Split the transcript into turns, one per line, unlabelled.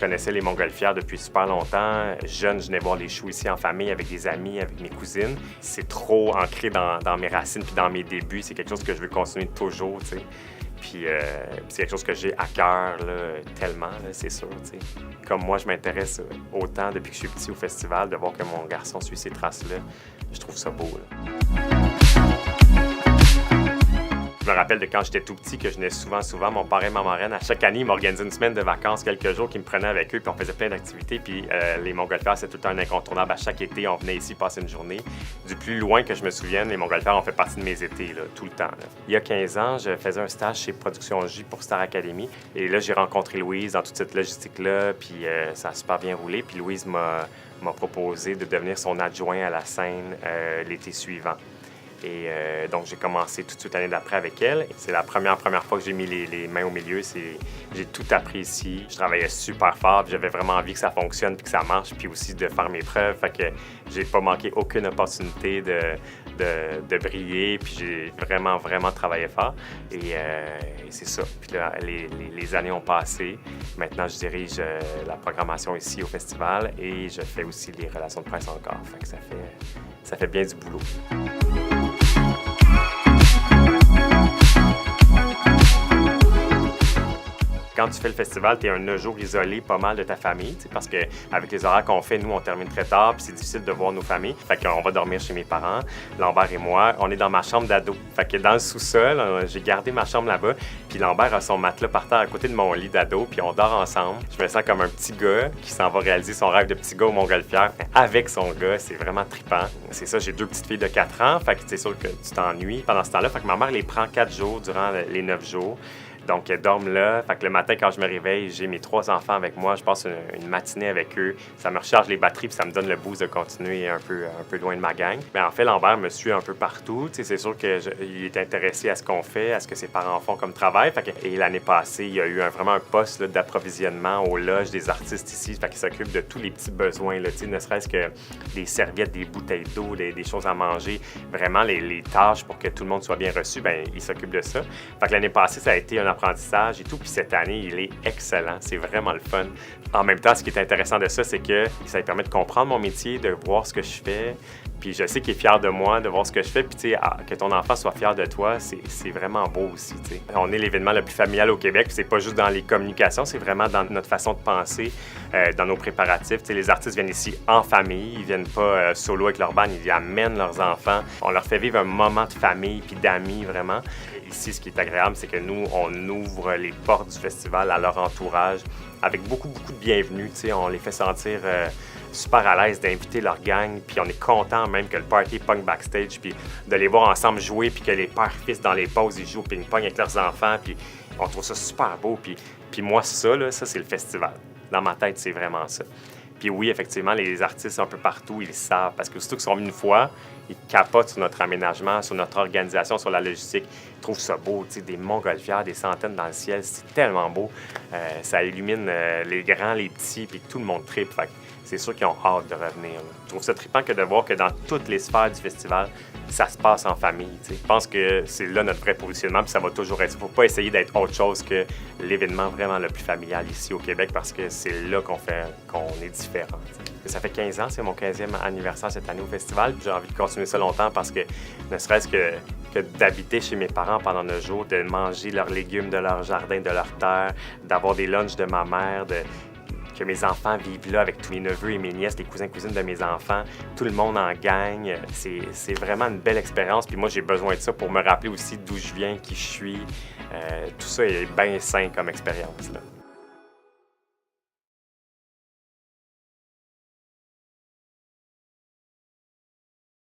connaissais les montgolfières depuis super longtemps. Jeune, je venais voir les shows ici en famille avec des amis, avec mes cousines. C'est trop ancré dans mes racines puis dans mes débuts. C'est quelque chose que je veux continuer toujours, tu sais. Puis c'est quelque chose que j'ai à cœur, là, tellement, là, c'est sûr, tu sais. Comme moi, je m'intéresse autant depuis que je suis petit au festival, de voir que mon garçon suit ces traces-là, je trouve ça beau, là. Je me rappelle de quand j'étais tout petit que je venais souvent. Mon parrain et ma marraine, à chaque année, ils m'organisaient une semaine de vacances, quelques jours, qu'ils me prenaient avec eux, puis on faisait plein d'activités. Puis les montgolfières, c'était tout le temps un incontournable. À chaque été, on venait ici passer une journée. Du plus loin que je me souvienne, les montgolfières ont fait partie de mes étés, là, tout le temps, là. Il y a 15 ans, je faisais un stage chez Production J pour Star Academy. Et là, j'ai rencontré Louise dans toute cette logistique-là, puis ça a super bien roulé. Puis Louise m'a proposé de devenir son adjoint à la scène l'été suivant. Et donc, j'ai commencé tout de suite l'année d'après avec elle. C'est la première fois que j'ai mis les mains au milieu. J'ai tout appris ici. Je travaillais super fort, puis j'avais vraiment envie que ça fonctionne, puis que ça marche, puis aussi de faire mes preuves. Fait que j'ai pas manqué aucune opportunité de briller, puis j'ai vraiment travaillé fort. Et c'est ça. Puis là, les années ont passé. Maintenant, je dirige la programmation ici au festival et je fais aussi les relations de presse encore. Fait que ça fait bien du boulot. Quand tu fais le festival, tu es un 9 jours isolé pas mal de ta famille, parce qu'avec les horaires qu'on fait, nous, on termine très tard, puis c'est difficile de voir nos familles. Fait qu'on va dormir chez mes parents, Lambert et moi. On est dans ma chambre d'ado. Fait que dans le sous-sol, j'ai gardé ma chambre là-bas, puis Lambert a son matelas par terre à côté de mon lit d'ado, puis on dort ensemble. Je me sens comme un petit gars qui s'en va réaliser son rêve de petit gars au montgolfière avec son gars. C'est vraiment trippant. C'est ça, j'ai 2 petites filles de 4 ans, fait que c'est sûr que tu t'ennuies pendant ce temps-là. Fait que ma mère les prend 4 jours durant les 9 jours. Donc, elles dorment là. Fait que le matin, quand je me réveille, j'ai mes 3 enfants avec moi. Je passe une matinée avec eux. Ça me recharge les batteries puis ça me donne le boost de continuer un peu loin de ma gang. Mais en fait, Lambert me suit un peu partout. Tu sais, c'est sûr qu'il est intéressé à ce qu'on fait, à ce que ses parents font comme travail. Fait que, et l'année passée, il y a eu vraiment un poste là, d'approvisionnement aux loges des artistes ici. Fait qu'il s'occupe de tous les petits besoins, là, tu sais, ne serait-ce que des serviettes, des bouteilles d'eau, des choses à manger. Vraiment, les tâches pour que tout le monde soit bien reçu, bien, il s'occupe de ça. Fait que l'année passée, ça a été un apprentissage et tout. Puis cette année, il est excellent. C'est vraiment le fun. En même temps, ce qui est intéressant de ça, c'est que ça lui permet de comprendre mon métier, de voir ce que je fais. Puis je sais qu'il est fier de moi, de voir ce que je fais. Puis tu sais, que ton enfant soit fier de toi, c'est vraiment beau aussi, tu sais. On est l'événement le plus familial au Québec. Puis c'est pas juste dans les communications, c'est vraiment dans notre façon de penser, dans nos préparatifs. Tu sais, les artistes viennent ici en famille. Ils viennent pas solo avec leur band. Ils amènent leurs enfants. On leur fait vivre un moment de famille puis d'amis, vraiment. Ici, ce qui est agréable, c'est que nous, on ouvre les portes du festival à leur entourage avec beaucoup de bienvenue. Tu sais, on les fait sentir super à l'aise d'inviter leur gang, puis on est content même que le party punk backstage, puis de les voir ensemble jouer, puis que les pères-fils dans les pauses, ils jouent au ping-pong avec leurs enfants, puis on trouve ça super beau. Puis moi, ça, c'est le festival. Dans ma tête, c'est vraiment ça. Puis oui, effectivement, les artistes un peu partout, ils le savent, parce que surtout qu'ils sont venus une fois, ils capotent sur notre aménagement, sur notre organisation, sur la logistique. Ils trouvent ça beau, tu sais, des montgolfières, des centaines dans le ciel, c'est tellement beau. Ça illumine les grands, les petits, puis tout le monde trippe. Fait que c'est sûr qu'ils ont hâte de revenir, là. Je trouve ça trippant que de voir que dans toutes les sphères du festival, ça se passe en famille, tu sais. Je pense que c'est là notre vrai positionnement, puis ça va toujours être. Il ne faut pas essayer d'être autre chose que l'événement vraiment le plus familial ici au Québec, parce que c'est là qu'on est différent, t'sais. Ça fait 15 ans, c'est mon 15e anniversaire cette année au festival, puis j'ai envie de continuer ça longtemps parce que ne serait-ce que d'habiter chez mes parents pendant 9 jours, de manger leurs légumes de leur jardin, de leur terre, d'avoir des lunchs de ma mère, que mes enfants vivent là avec tous mes neveux et mes nièces, les cousins et cousines de mes enfants, tout le monde en gagne. C'est vraiment une belle expérience. Puis moi, j'ai besoin de ça pour me rappeler aussi d'où je viens, qui je suis. Tout ça est bien sain comme expérience, là.